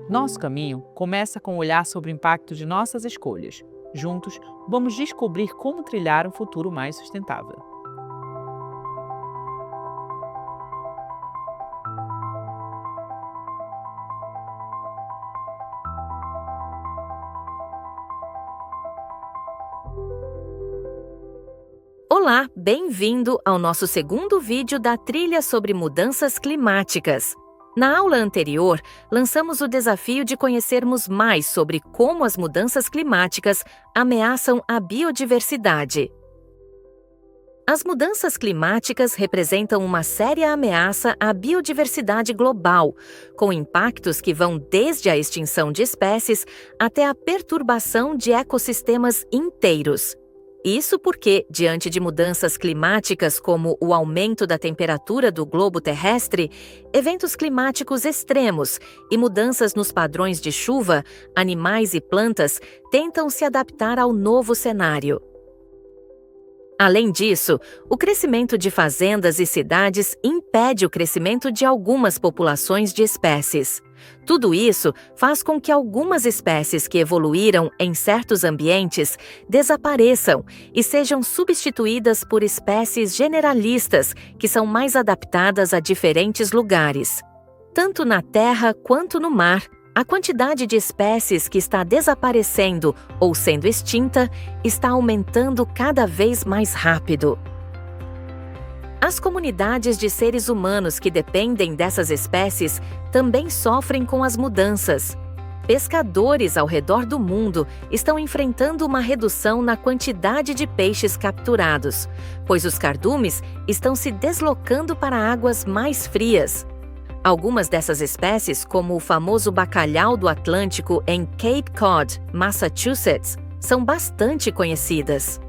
Nosso caminho começa com o olhar sobre o impacto de nossas escolhas. Juntos, vamos descobrir como trilhar um futuro mais sustentável. Olá, bem-vindo ao nosso segundo vídeo da trilha sobre mudanças climáticas. Na aula anterior, lançamos o desafio de conhecermos mais sobre como as mudanças climáticas ameaçam a biodiversidade. As mudanças climáticas representam uma séria ameaça à biodiversidade global, com impactos que vão desde a extinção de espécies até a perturbação de ecossistemas inteiros. Isso porque, diante de mudanças climáticas como o aumento da temperatura do globo terrestre, eventos climáticos extremos e mudanças nos padrões de chuva, animais e plantas tentam se adaptar ao novo cenário. Além disso, o crescimento de fazendas e cidades impede o crescimento de algumas populações de espécies. Tudo isso faz com que algumas espécies que evoluíram em certos ambientes desapareçam e sejam substituídas por espécies generalistas que são mais adaptadas a diferentes lugares. Tanto na terra quanto no mar, a quantidade de espécies que está desaparecendo ou sendo extinta está aumentando cada vez mais rápido. As comunidades de seres humanos que dependem dessas espécies também sofrem com as mudanças. Pescadores ao redor do mundo estão enfrentando uma redução na quantidade de peixes capturados, pois os cardumes estão se deslocando para águas mais frias. Algumas dessas espécies, como o famoso bacalhau do Atlântico em Cape Cod, Massachusetts, são bastante conhecidas.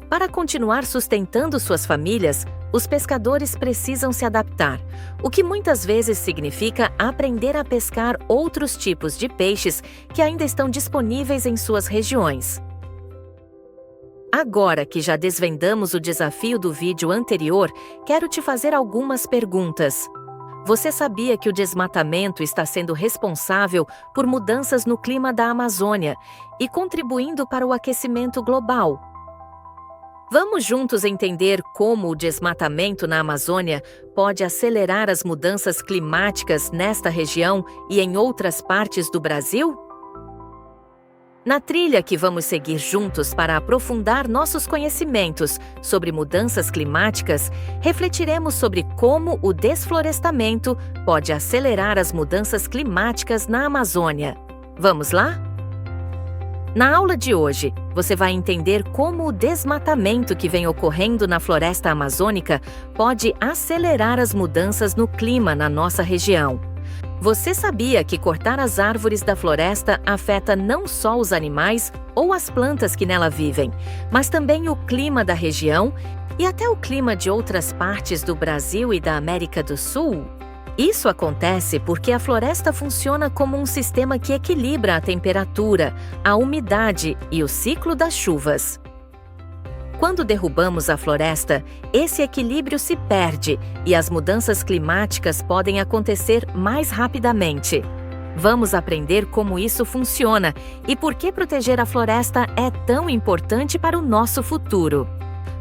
Para continuar sustentando suas famílias, os pescadores precisam se adaptar, o que muitas vezes significa aprender a pescar outros tipos de peixes que ainda estão disponíveis em suas regiões. Agora que já desvendamos o desafio do vídeo anterior, quero te fazer algumas perguntas. Você sabia que o desmatamento está sendo responsável por mudanças no clima da Amazônia e contribuindo para o aquecimento global? Vamos juntos entender como o desmatamento na Amazônia pode acelerar as mudanças climáticas nesta região e em outras partes do Brasil? Na trilha que vamos seguir juntos para aprofundar nossos conhecimentos sobre mudanças climáticas, refletiremos sobre como o desflorestamento pode acelerar as mudanças climáticas na Amazônia. Vamos lá? Na aula de hoje, você vai entender como o desmatamento que vem ocorrendo na floresta amazônica pode acelerar as mudanças no clima na nossa região. Você sabia que cortar as árvores da floresta afeta não só os animais ou as plantas que nela vivem, mas também o clima da região e até o clima de outras partes do Brasil e da América do Sul? Isso acontece porque a floresta funciona como um sistema que equilibra a temperatura, a umidade e o ciclo das chuvas. Quando derrubamos a floresta, esse equilíbrio se perde e as mudanças climáticas podem acontecer mais rapidamente. Vamos aprender como isso funciona e por que proteger a floresta é tão importante para o nosso futuro.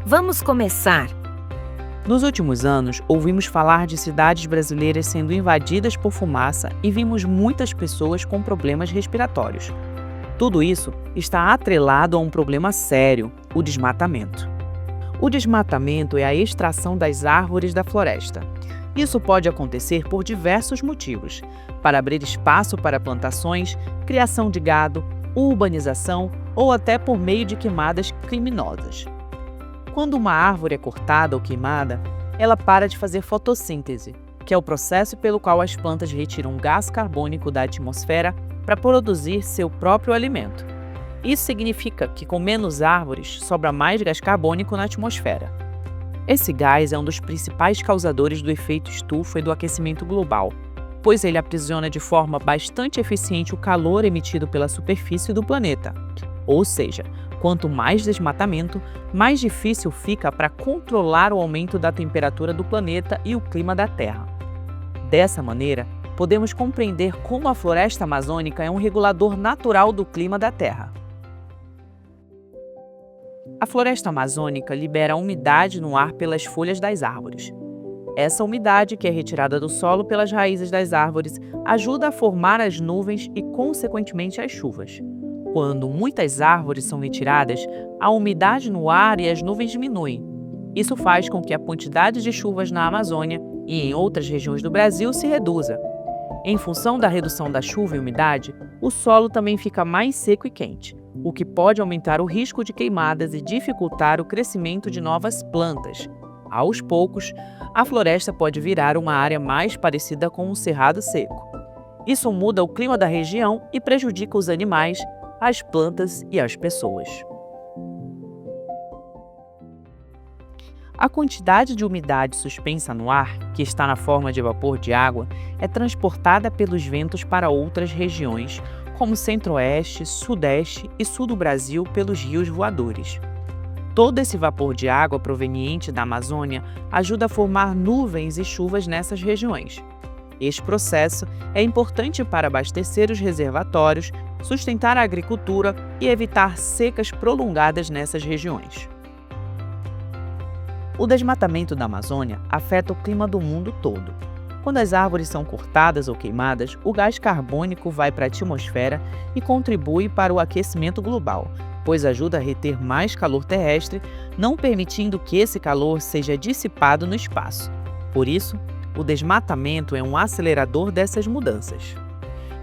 Vamos começar! Nos últimos anos, ouvimos falar de cidades brasileiras sendo invadidas por fumaça e vimos muitas pessoas com problemas respiratórios. Tudo isso está atrelado a um problema sério, o desmatamento. O desmatamento é a extração das árvores da floresta. Isso pode acontecer por diversos motivos, para abrir espaço para plantações, criação de gado, urbanização ou até por meio de queimadas criminosas. Quando uma árvore é cortada ou queimada, ela para de fazer fotossíntese, que é o processo pelo qual as plantas retiram gás carbônico da atmosfera para produzir seu próprio alimento. Isso significa que com menos árvores, sobra mais gás carbônico na atmosfera. Esse gás é um dos principais causadores do efeito estufa e do aquecimento global, pois ele aprisiona de forma bastante eficiente o calor emitido pela superfície do planeta. Ou seja, quanto mais desmatamento, mais difícil fica para controlar o aumento da temperatura do planeta e o clima da Terra. Dessa maneira, podemos compreender como a floresta amazônica é um regulador natural do clima da Terra. A floresta amazônica libera umidade no ar pelas folhas das árvores. Essa umidade, que é retirada do solo pelas raízes das árvores, ajuda a formar as nuvens e, consequentemente, as chuvas. Quando muitas árvores são retiradas, a umidade no ar e as nuvens diminuem. Isso faz com que a quantidade de chuvas na Amazônia e em outras regiões do Brasil se reduza. Em função da redução da chuva e umidade, o solo também fica mais seco e quente, o que pode aumentar o risco de queimadas e dificultar o crescimento de novas plantas. Aos poucos, a floresta pode virar uma área mais parecida com um cerrado seco. Isso muda o clima da região e prejudica os animais, as plantas e as pessoas. A quantidade de umidade suspensa no ar, que está na forma de vapor de água, é transportada pelos ventos para outras regiões, como Centro-Oeste, Sudeste e Sul do Brasil pelos rios voadores. Todo esse vapor de água proveniente da Amazônia ajuda a formar nuvens e chuvas nessas regiões. Este processo é importante para abastecer os reservatórios, sustentar a agricultura e evitar secas prolongadas nessas regiões. O desmatamento da Amazônia afeta o clima do mundo todo. Quando as árvores são cortadas ou queimadas, o gás carbônico vai para a atmosfera e contribui para o aquecimento global, pois ajuda a reter mais calor terrestre, não permitindo que esse calor seja dissipado no espaço. Por isso, o desmatamento é um acelerador dessas mudanças.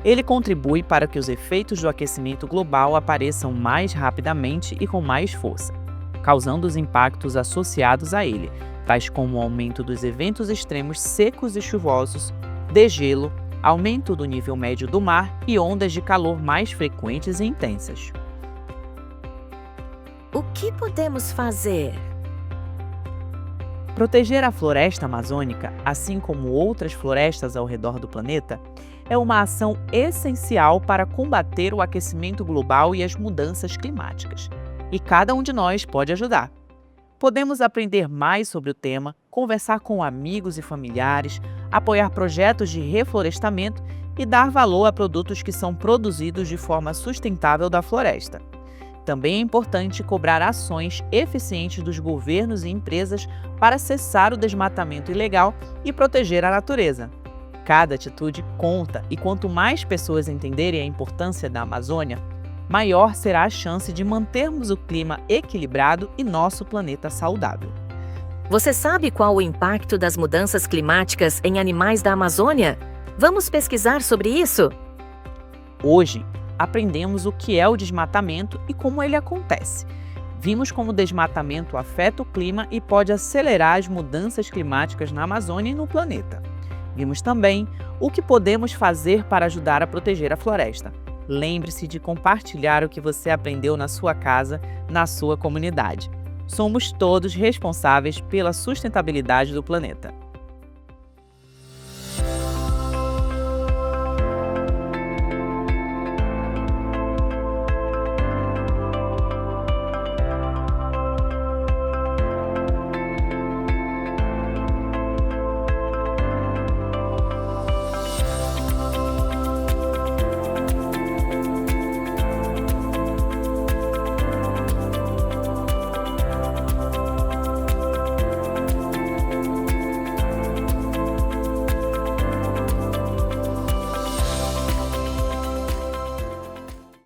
Ele contribui para que os efeitos do aquecimento global apareçam mais rapidamente e com mais força, causando os impactos associados a ele, tais como o aumento dos eventos extremos secos e chuvosos, degelo, aumento do nível médio do mar e ondas de calor mais frequentes e intensas. O que podemos fazer? Proteger a floresta amazônica, assim como outras florestas ao redor do planeta, é uma ação essencial para combater o aquecimento global e as mudanças climáticas. E cada um de nós pode ajudar. Podemos aprender mais sobre o tema, conversar com amigos e familiares, apoiar projetos de reflorestamento e dar valor a produtos que são produzidos de forma sustentável da floresta. Também é importante cobrar ações eficientes dos governos e empresas para cessar o desmatamento ilegal e proteger a natureza. Cada atitude conta, e quanto mais pessoas entenderem a importância da Amazônia, maior será a chance de mantermos o clima equilibrado e nosso planeta saudável. Você sabe qual o impacto das mudanças climáticas em animais da Amazônia? Vamos pesquisar sobre isso? Hoje, aprendemos o que é o desmatamento e como ele acontece. Vimos como o desmatamento afeta o clima e pode acelerar as mudanças climáticas na Amazônia e no planeta. Vimos também o que podemos fazer para ajudar a proteger a floresta. Lembre-se de compartilhar o que você aprendeu na sua casa, na sua comunidade. Somos todos responsáveis pela sustentabilidade do planeta.